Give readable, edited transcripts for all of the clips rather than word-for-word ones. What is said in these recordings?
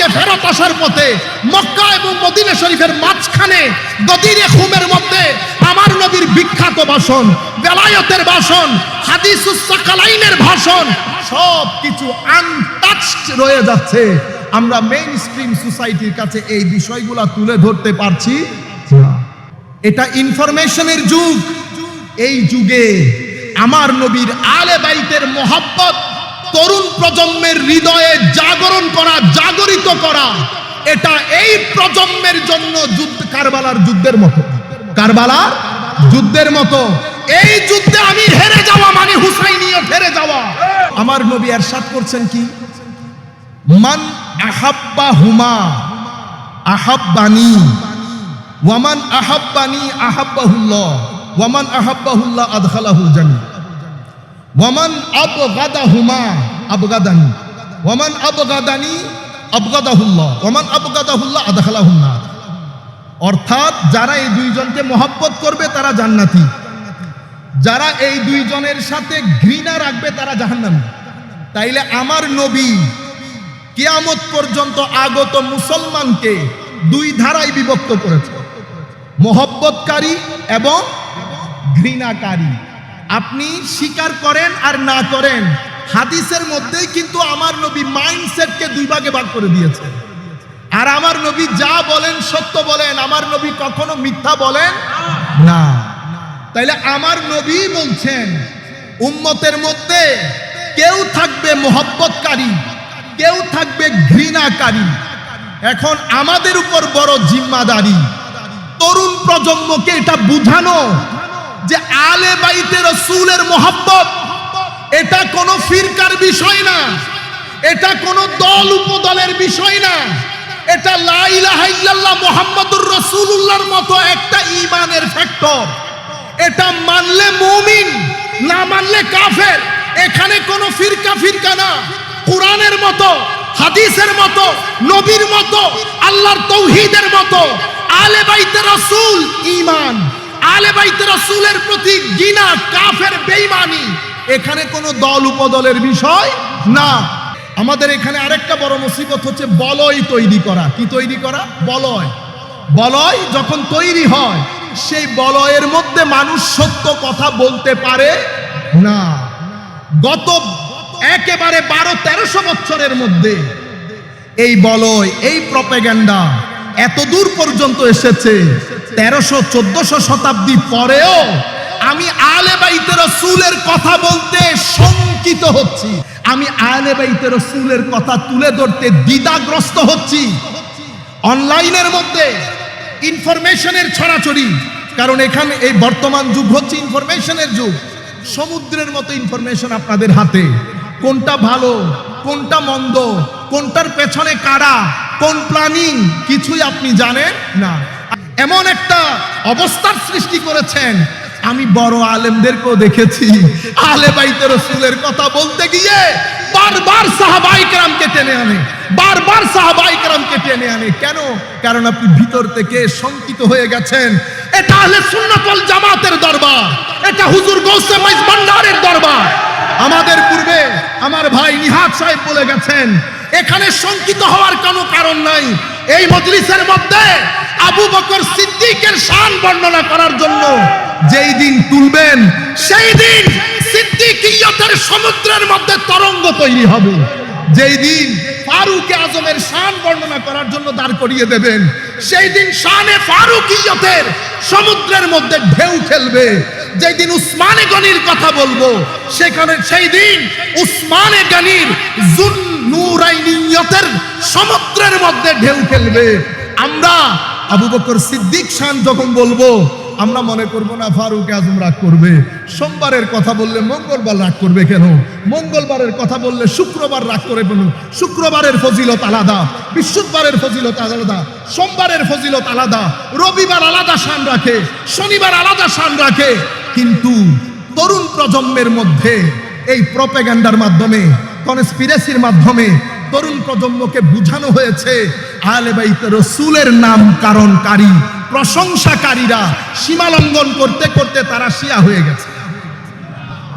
থেকে ফেরত আসার পথে মক্কা এবং মদিনা শরীফের মাঝখানে গদিরে খুমের মধ্যে আমার নবীর বিখ্যাত ভাষণ, বেলায়েতের ভাষণ, হাদিসুস সাকালাইনের ভাষণ সব কিছু আনটাচড রয়ে যাচ্ছে। আমরা মেইন স্ট্রিম সোসাইটির কাছে এই বিষয়গুলো তুলে ধরতে পারছি না। এটা ইনফরমেশনের যুগ। এই যুগে আমার নবীর আলে বাইতের মহব্বত তরুণ প্রজন্মের হৃদয়ে জাগরণ করা, জাগরিত করা, এটা এই প্রজন্মের জন্য যুদ্ধ, কারবালার যুদ্ধের মতো, কারবালার যুদ্ধের মতো। এই যুদ্ধে আমি হেরে যাওয়া মানে হুসাইনিয়ত হেরে যাওয়া। আমার নবী ইরশাদ করছেন কি, মান আহাব্বাহুমা আহাব্বানি ওয়ামান আহাব্বানি আহাব্বাহুল্লাহ ওয়ামান আহাব্বাহুল্লাহ আদখালাহুল জান্নাহ ওয়ামান আবগাদাহুমা আবগাদানি ওয়ামান আবগাদানি আবগাদাহুল্লাহ ওয়ামান আবগাদাহুল্লাহ আদখালাহুন নার। অর্থাৎ যারা এই দুইজনকে মহব্বত করবে তারা জান্নাতি, যারা এই দুইজনের সাথে ঘৃণা রাখবে তারা জাহান্নামী। তাইলে আমার নবী কিয়ামত পর্যন্ত আগত মুসলমানকে দুই ধারায় বিভক্ত করেছে, মহব্বতকারী এবং ঘৃণাকারী। আপনি স্বীকার করেন আর না করেন, হাদিসের মধ্যেই কিন্তু আমার নবী মাইন্ডসেটকে দুই ভাগে ভাগ করে দিয়েছে। আর আমার নবী যা বলেন সত্য বলেন, আমার নবী কখনো মিথ্যা বলেন না। তাইলে আমার নবী বলছেন উম্মতের মধ্যে কেউ থাকবে মহব্বতকারী, কেউ থাকবে ঘৃণাকারী। এখন আমাদের উপর বড় জিম্মাদারি তরুণ প্রজন্মকে এটা বুঝানো যে আলে বাইতে রাসূলের মহব্বত এটা কোনো ফিরকার বিষয় না, এটা কোনো দল উপদলের বিষয় না, এটা লা ইলাহা ইল্লাল্লাহ মুহাম্মাদুর রাসূলুল্লাহর মতো একটা ঈমানের ফ্যাক্টর। এটা মানলে মুমিন, না মানলে কাফের। এখানে কোনো ফিরকা না, কোরআনের মতো, হাদিসের মতো, নবীর মতো, আল্লাহর তাওহীদের মতো আলে বাইতে রাসূল ঈমান, আলে বাইতে রাসূলের প্রতি ঘৃণা, কাফের বেঈমানি, এখানে কোনো দল উপদলের বিষয় না। আমাদের এখানে আরেকটা বড় মুসিবত হচ্ছে বলয় তৈরি করা। কি তৈরি করা? বলয়। বলয় যখন তৈরি হয়, সেই বলয়ের মধ্যে মানুষ সত্য কথা বলতে পারে না। গত একেবারে 1200-1300 বছরের মধ্যে এই বলয়, এই প্রপাগান্ডা এত দূর পর্যন্ত এসেছে। 1300-1400 শতাব্দী পরেও আমি আলে বাইতে রাসূলের কথা বলতে শঙ্কিত হচ্ছি, আমি আলে বাইতে রাসূলের কথা তুলে ধরতে দ্বিধাগ্রস্ত হচ্ছি। অনলাইনের মধ্যে ইনফরমেশনের ছড়াছড়ি, কারণ এখানে এই বর্তমান যুগ হচ্ছে ইনফরমেশনের যুগ। সমুদ্রের মতো ইনফরমেশন আপনাদের হাতে, কোনটা ভালো কোনটা মন্দ, কোনটার পেছনে কারা, কোন প্ল্যানিং, কিছুই আপনি জানেন না। এমন একটা অবস্থার সৃষ্টি করেছেন। আমি বড় আলেমদেরকেও দেখেছি আলে বাইতে রাসূলের কথা বলতে গিয়ে বারবার সাহাবায়ে কেরামকে টেনে আনে, বারবার সাহাবায়ে কেরামকে টেনে আনে। কেন? কারণ আপনি ভিতর থেকে শঙ্কিত হয়ে গেছেন। এটা আহলে সুন্নাত ওয়াল জামাতের দরবার, এটা হুজুর গৌসে মাইজ ভান্ডারের দরবার। আমাদের পূর্বে আমার ভাই নিহাত সাহেব বলে গেছেন, এখানে শঙ্কিত হওয়ার কোনো কারণ নাই। এই মজলিসের মধ্যে আবু বকর সিদ্দিকের শান বর্ণনা করার জন্য যেই দিন তুলবেন, সেই দিন সিদ্দিকিয়তের সমুদ্রের মধ্যে তরঙ্গ তৈরি হবে। যেই দিন ফারুক আজমের শান বর্ণনা করার জন্য দাঁড় করিয়ে দেবেন, সেই দিন শানে ফারুকিয়তের সমুদ্রের মধ্যে ঢেউ খেলবে। যেই দিন উসমানে গনির কথা বলবো, সেখানে সেই দিন উসমানে গনির যুন্নুরাইনিয়তের সমুদ্রের মধ্যে ঢেউ খেলবে। আমরা আবু বকর সিদ্দিক শান যখন বলবো, আমরা মনে করব না ফারুক আজম রাগ করবে। সোমবারের কথা বললে মঙ্গলবার রাগ করবে কেন? মঙ্গলবারের কথা বললে শুক্রবার রাগ করে কেন? শুক্রবারের ফজিলত আলাদা, বৃহস্পতিবারের ফজিলত আলাদা, সোমবারের ফজিলত আলাদা, রবিবার আলাদা শান রাখে, শনিবার আলাদা শান রাখে। কিন্তু তরুণ প্রজন্মের মধ্যে এই প্রপাগান্ডার মাধ্যমে, কনস্পিরেসির মাধ্যমে তরুণ প্রজন্মকে বুঝানো হয়েছে আহলে বাইতে রাসূলের নামকরণকারী, প্রশংসাকারীরা সীমা লঙ্ঘন করতে করতে তারা শিয়া হয়ে গেছে।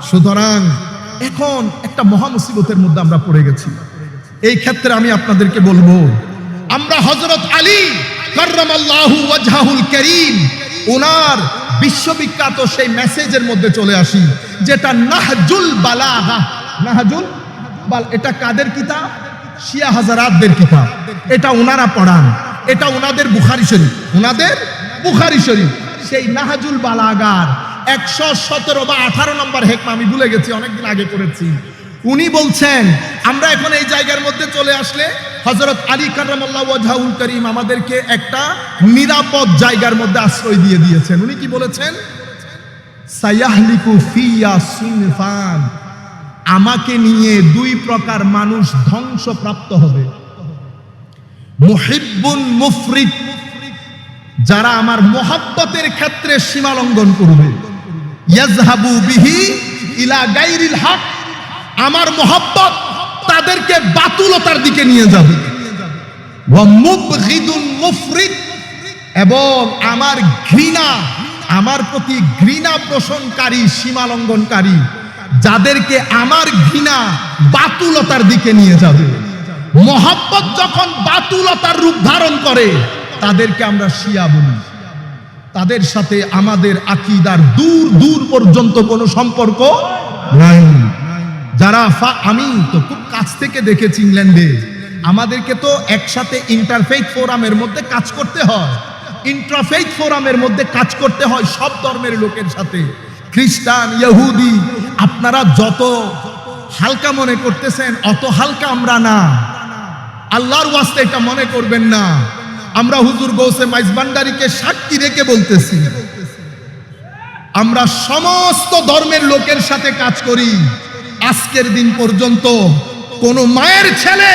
সুতরাং এখন একটা মহা মুসিবতের মধ্যে আমরা পড়ে গেছি। এই ক্ষেত্রে আমি আপনাদেরকে বলবো, আমরা হযরত আলী কাররামাল্লাহু ওয়াজহাহুল কারীম ওনার বিশ্ববিখ্যাত সেই মেসেজের মধ্যে চলে আসি, যেটা নাহজুল বালাগা। নাহজুল এটা কাদের কিতাব? শিয়া হাজারাতদের কিতাব। এটা ওনারা পড়ান, এটা ওনাদের বুখারী শরীফ, ওনাদের বুখারী শরীফ। সেই নাহজুল বালাগার 117 বা 18 নম্বর হেকমা, আমি ভুলে গেছি, অনেকদিন আগে করেছি। উনি বলছেন আমরা এখন এই জায়গার মধ্যে চলে আসলে হযরত আলী কাররামাল্লাহু ওয়াজহাহুল কারীম আমাদেরকে একটা নিরাপদ জায়গার মধ্যে আশ্রয় দিয়ে দিয়েছেন। উনি কি বলেছেন? সায়াহলিকু ফিয়া সিনফান, আমাকে নিয়ে দুই প্রকার মানুষ ধ্বংসপ্রাপ্ত হবে। মুহিব্বুন মুফরিদ, যারা আমার মহব্বতের ক্ষেত্রে সীমা লঙ্ঘন করবে। ইয়াজহাবু বিহি ইলা গায়রিল হক, আমার মহব্বত তাদেরকে বাতুলতার দিকে নিয়ে যাবে। ওয়া মুবগিদুন মুফরিদ, এবং আমার ঘৃণা, আমার প্রতি ঘৃণা পোষণকারী, সীমা লঙ্ঘনকারী, যাদেরকে আমার ঘৃণা বাতুলতার দিকে নিয়ে যাবে। মহব্বত যখন বাতুলতার রূপ ধারণ করে তাদেরকে আমরা শিয়া বলি। তাদের সাথে আমাদের আকীদার দূর দূর পর্যন্ত কোনো সম্পর্ক নাই। যারা আমি তো খুব কাছ থেকে দেখেছি ইংল্যান্ডে, আমাদেরকে তো একসাথে ইন্টারফেইথ ফোরামের মধ্যে কাজ করতে হয়, ইন্টারফেইথ ফোরামের মধ্যে কাজ করতে হয় সব ধর্মের লোকের সাথে, খ্রিস্টান, ইহুদি। আপনারা যত হালকা মনে করতেছেন অত হালকা আমরা না, আল্লাহর ওয়াস্তে এটা মনে করবেন না। আমরা হুজুর গৌসে মাইজভান্ডারীকে সাক্ষী রেখে বলতেছি, আমরা সমস্ত ধর্মের লোকের সাথে কাজ করি। আজকের দিন পর্যন্ত কোন মায়ের ছেলে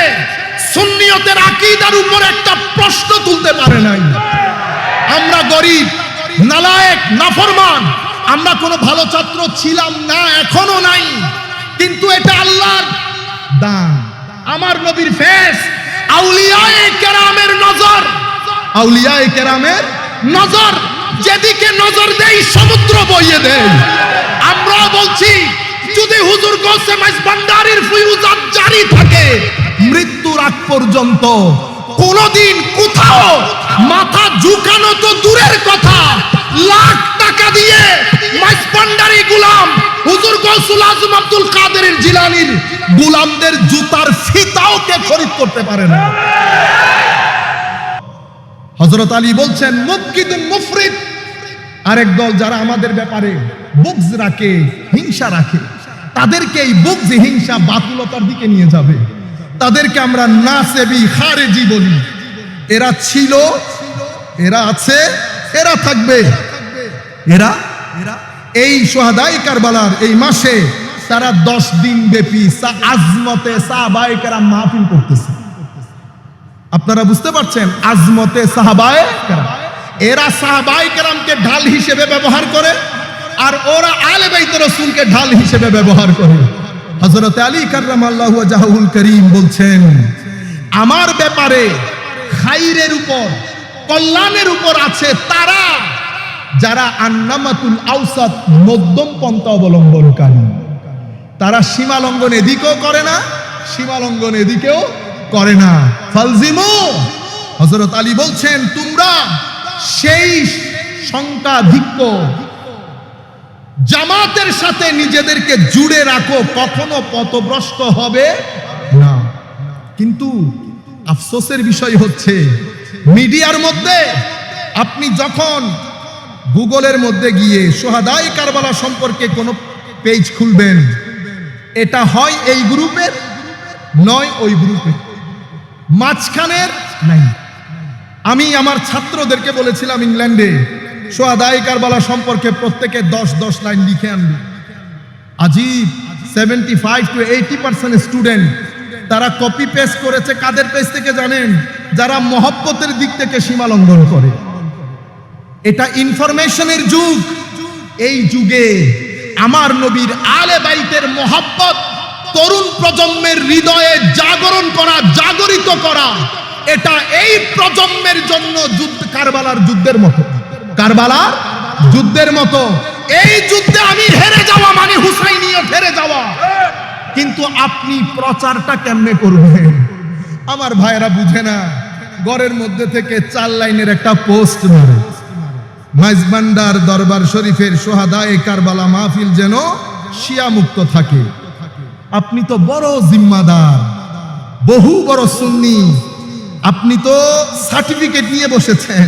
সুন্নিয়তের আকীদার উপর একটা প্রশ্ন তুলতে পারে নাই। আমরা গরিব, নালায়েক, নাফরমান, আমরা কোনো ভালো ছাত্র ছিলাম না, এখনো নাই, কিন্তু এটা আল্লাহর দান। আমার নবীর ফেস, আউলিয়ায়ে কেরামের নজর, আউলিয়ায়ে কেরামের নজর, যেদিকে নজর দেই সমুদ্র বইয়ে দেয়। আমরা বলছি যদি হুজুর গৌসে মাইজভান্ডারীর ফয়ুজাত জারি থাকে মৃত্যুর আগ পর্যন্ত, কোনদিন কোথাও মাথা ঝুঁকানো তো দূরের কথা, লাখ টাকা দিয়ে মাইজভান্ডারী গোলাম হুজুর গৌসুল আজম আব্দুল কাদের জিলানীর গোলামদের জুতার ফিতাও কে খরিদ করতে পারে না। হযরত আলী বলছেন মুবগিদুন মুফরিদ, আরেক দল যারা আমাদের ব্যাপারে বুগজ রাখে, হিংসা রাখে, তাদেরকে এই বুগজ, হিংসা, বাতুলতার দিকে নিয়ে যাবে। তাদেরকে আমরা নাসেবি, খারেজি বলি। এরা ছিল, এরা আছে, এরা থাকবে। এরা এই শুহাদায়ে কারবালার এই মাসে তারা 10 দিন ব্যাপী আজমতে সাহাবায়ে কেরাম মাহফিল করতেছে। আপনারা বুঝতে পারছেন? আজমতে সাহাবায়ে কেরাম, এরা সাহাবায়ে কেরামকে ঢাল হিসেবে ব্যবহার করে, আর ওরা আলে বাইত রাসূলকে ঢাল হিসেবে ব্যবহার করে। হযরত আলী কাররামাল্লাহু ওয়াজহাহুল কারীম বলছেন আমার ব্যাপারে খাইরের উপর, কল্যাণের উপর আছে তারা যারা আন্নামাতুল আওসাত, মধ্যম পন্থা অবলম্বনকারী। তারা সীমা লঙ্ঘন এদিকেও করে না, সীমা লঙ্ঘন এদিকেও করে না। ফালজিমু, হযরত আলী বলছেন তোমরা সেই সংখ্যাধিক্য জামাতের সাথে নিজেদেরকে জুড়ে রাখো, কখনো পথভ্রষ্ট হবে না। কিন্তু আফসোসের বিষয় হচ্ছে মিডিয়ার মধ্যে আপনি যখন গুগলের মধ্যে গিয়ে শুহাদায়ে কারবালা সম্পর্কে কোনো পেজ খুলবেন, এটা হয় এই গ্রুপের, নয় ওই গ্রুপের, মাঝখানের নাই। আমি আমার ছাত্রদেরকে বলেছিলাম ইংল্যান্ডে শুহাদায়ে কারবালা সম্পর্কে প্রত্যেকে 10 লাইন লিখে আনবে। আজীব, 75 to 80% স্টুডেন্ট তারা কপি পেস্ট করেছে। কাদের পেজ থেকে জানেন? যারা মহব্বতের দিক থেকে সীমা লঙ্ঘন করে। এটা ইনফরমেশনের যুগ। এই যুগে আমার নবীর আলে বাইতের মহব্বত তরুণ প্রজন্মের হৃদয়ে জাগরণ করা, জাগরিত করা, এটা এই প্রজন্মের জন্য যুদ্ধ, কারবালার যুদ্ধের মতো, কারবালার যুদ্ধের মতো। এই যুদ্ধে আমি হেরে যাওয়া মানে হুসাইনিয়ত হেরে যাওয়া। কিন্তু আপনি প্রচারটা কেমনে করবেন? আমার ভাইয়েরা বুঝে না। ঘরের মধ্যে থেকে 4 লাইনের একটা পোস্ট মারে, মাইজবান্ডার দরবার শরীফের সোহাদায়ে কারবালা মাহফিল যেন শিয়া মুক্ত থাকে। আপনি তো বড় জিম্মাদার, বহু বড় সুন্নি, আপনি তো সার্টিফিকেট নিয়ে বসেছেন,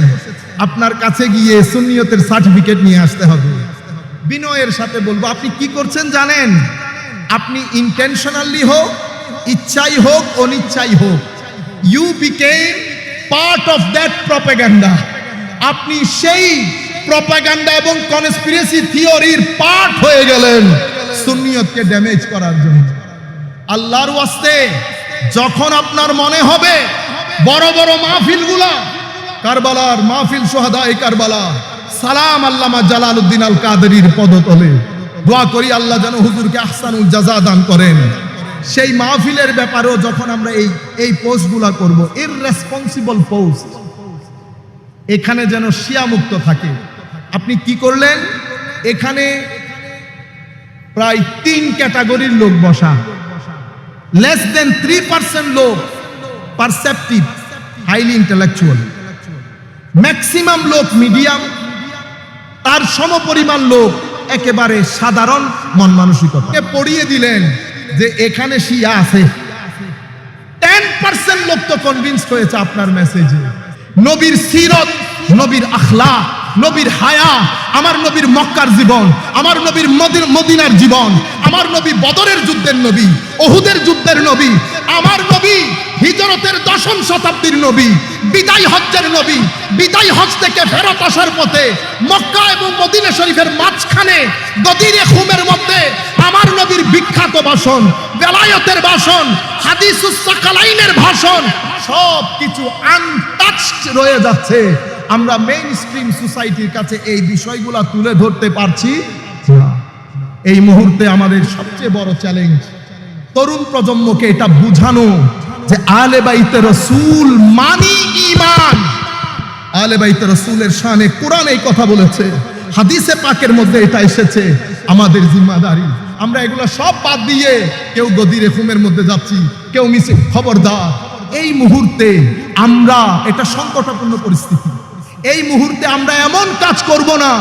আপনার কাছে গিয়ে সুন্নিয়তের সার্টিফিকেট নিয়ে আসতে হবে। বিনয়ের সাথে বলবো, আপনি কি করছেন জানেন? আপনি ইন্টেনশনালি হোক, ইচ্ছাই হোক, অনিচ্ছাই হোক, you became part of that propaganda. আপনি সেই প্রপাগান্ডা এবং কনস্পিরেসি থিওরির পার্ট হয়ে গেলেন সুন্নিয়তকে ড্যামেজ করার জন্য। আল্লাহর ওয়াস্তে যখন আপনার মনে হবে বড় বড় মাহফিলগুলা, কারবালার মাহফিল, সোহাদায়ে কারবালা, সালাম আল্লামা জালালউদ্দিন আল কাদেরীর পদতলে, দোয়া করি আল্লাহ যেন হুজুরকে আহসানুল জাযা দান করেন। সেই মাহফিলের ব্যাপারেও যখন আমরা এই পোস্টগুলা করব, ইররেসপন্সিবল পোস্ট, এখানে যেন শিয়া মুক্ত থাকে। আপনি কি করলেন? এখানে প্রায় 3 ক্যাটাগরির লোক বসা, লেস দেন 3% লোক পারসেপটিভ, হাইলি ইন্টেলেকচুয়াল, ম্যাক্সিমাম লোক মিডিয়াম, তার সমপরিমাণ লোক একেবারে সাধারণ মন মানসিকতা। পড়িয়ে দিলেন যে এখানে শিয়া আছে। 10% লোক তো কনভিন্সড হয়েছে আপনার মেসেজে। নবীর সিরত, নবীর আখলাক, নবীর হায়া, আমার নবীর মক্কার জীবন, আমার নবীর মদিনার জীবন, আমার নবী বদরের যুদ্ধের নবী, ওহুদের যুদ্ধের নবী, আমার নবী হিজরতের 10ম শতাব্দীর নবী, বিদায় হজ্জের নবী, বিদায় হজ থেকে ফেরত আসার পথে মক্কা এবং মদিনা শরীফের মাঝখানে গদিরে খুমের মধ্যে আমার নবীর বিখ্যাত ভাষণ, বেলায়েতের ভাষণ, হাদিসুস সাকালাইনের ভাষণ, সব কিছু আনটাচড রয়ে যাচ্ছে। আমরা মেইন স্ট্রিম সোসাইটির কাছে এই বিষয়গুলো তুলে ধরতে পারছি না। এই মুহূর্তে আমাদের সবচেয়ে বড় চ্যালেঞ্জ তরুণ প্রজন্মকে এটা বুঝানো যে আলে বাইতে রাসূল মানি ঈমান। আলে বাইতে রাসূলের শানে কোরআন এই কথা বলেছে, হাদিসে পাকের মধ্যে এটা এসেছে। আমাদের জিম্মাদারি, আমরা এগুলো সব বাদ দিয়ে কেউ গদিরে খুমের মধ্যে যাচ্ছি, কেউ মিছে। খবরদার, এই মুহূর্তে আমরা, এটা সংকটাপূর্ণ পরিস্থিতি, এই মুহূর্তে আমরা এমন কাজ করব না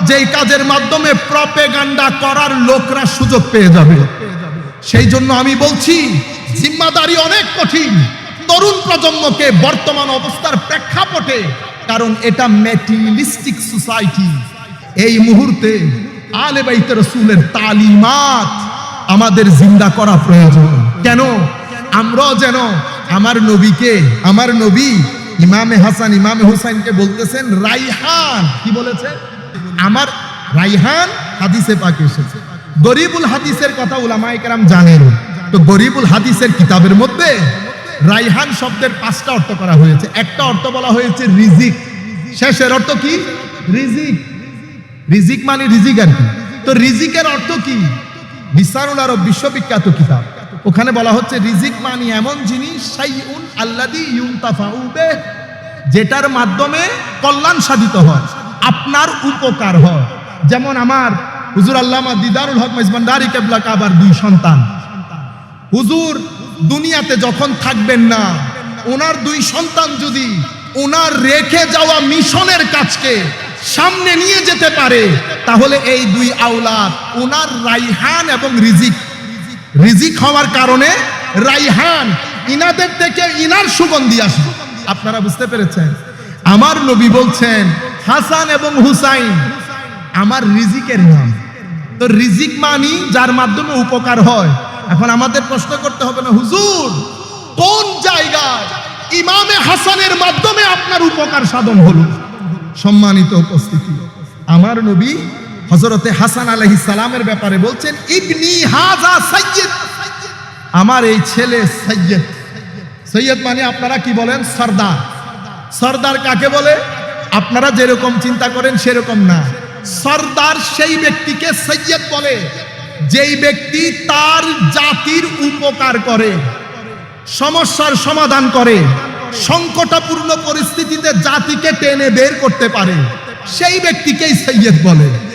যেই কাজের মাধ্যমে প্রপাগান্ডা করার লোকরা সুযোগ পেয়ে যাবে। সেই জন্য আমি বলছি জিম্মাদারি অনেক কঠিন তরুণ প্রজন্মকে বর্তমান অবস্থার প্রেক্ষাপটে, কারণ এটা ম্যাটেরিয়ালিস্টিক সোসাইটি। এই মুহূর্তে আলে বাইতে রাসূলের তালিমাত আমাদের জিন্দা করা প্রয়োজন। কেন? আমরাও যেন আমার নবীকে, আমার নবী ইমামে হাসান, ইমামে হুসাইনকে বলতেছেন রাইহান। কি বলেছে? আমার রাইহান হাদিসে পাকে এসেছে। গরিবুল হাদিসের কথা উলামায়ে কেরাম জানেন। তো গরিবুল হাদিসের কিতাবের মধ্যে রাইহান শব্দের 5টা অর্থ করা হয়েছে। একটা অর্থ বলা হয়েছে রিজিক, শেষের অর্থ কি? রিজিক। রিজিক মানে রিজিক আর কি। তো রিজিকের অর্থ কি? লিসানুল আরব বিশ্ববিখ্যাত কিতাব, ওখানে বলা হচ্ছে রিজিক মানে এমন জিনিস শাইউন আল্লাযী ইউনতাফাউ বিহি, যেটার মাধ্যমে কল্যাণ সাধিত হয়, আপনার উপকার হয়। যেমন আমার হুজুর আল্লামা দিদারুল হক মেজবান্ডারি কেবলা কাবার 2 সন্তান। হুজুর দুনিয়াতে যখন থাকবেন না, ওনার 2 সন্তান যদি ওনার রেখে যাওয়া মিশনের কাজকে সামনে নিয়ে যেতে পারে, তাহলে এই 2 আওলাদ ওনার রাইহান এবং রিজিক। রিজিক হওয়ার কারণে রাইহান, ইনাদের থেকে ইনার সুগন্ধি আসে। আপনারা বুঝতে পেরেছেন? আমার নবী বলছেন হাসান এবং হুসাইন আমার রিজিকের নাম। তো রিজিক মানি যার মাধ্যমে উপকার হয়। এখন আমাদের প্রশ্ন করতে হবে না, হুজুর কোন জায়গায় ইমামে হাসানের মাধ্যমে আপনার উপকার সাধন হলো? সম্মানিত উপস্থিতি, আমার নবী হযরতে হাসান আলাইহিস সালামের ব্যাপারে বলছেন ইবনি হাযা সাইয়্যিদ, আমার এই ছেলে সাইয়্যিদ। সৈয়দ মানে আপনারা কি বলেন? সরদার। সরদার কাকে বলে? আপনারা যেরকম চিন্তা করেন সেরকম না। সরদার সেই ব্যক্তিকে সৈয়দ বলে যেই ব্যক্তি তার জাতির উপকার করে, সমস্যার সমাধান করে, সংকটাপূর্ণ পরিস্থিতিতে জাতিকে টেনে বের করতে পারে, সেই ব্যক্তিকেই সৈয়দ বলে।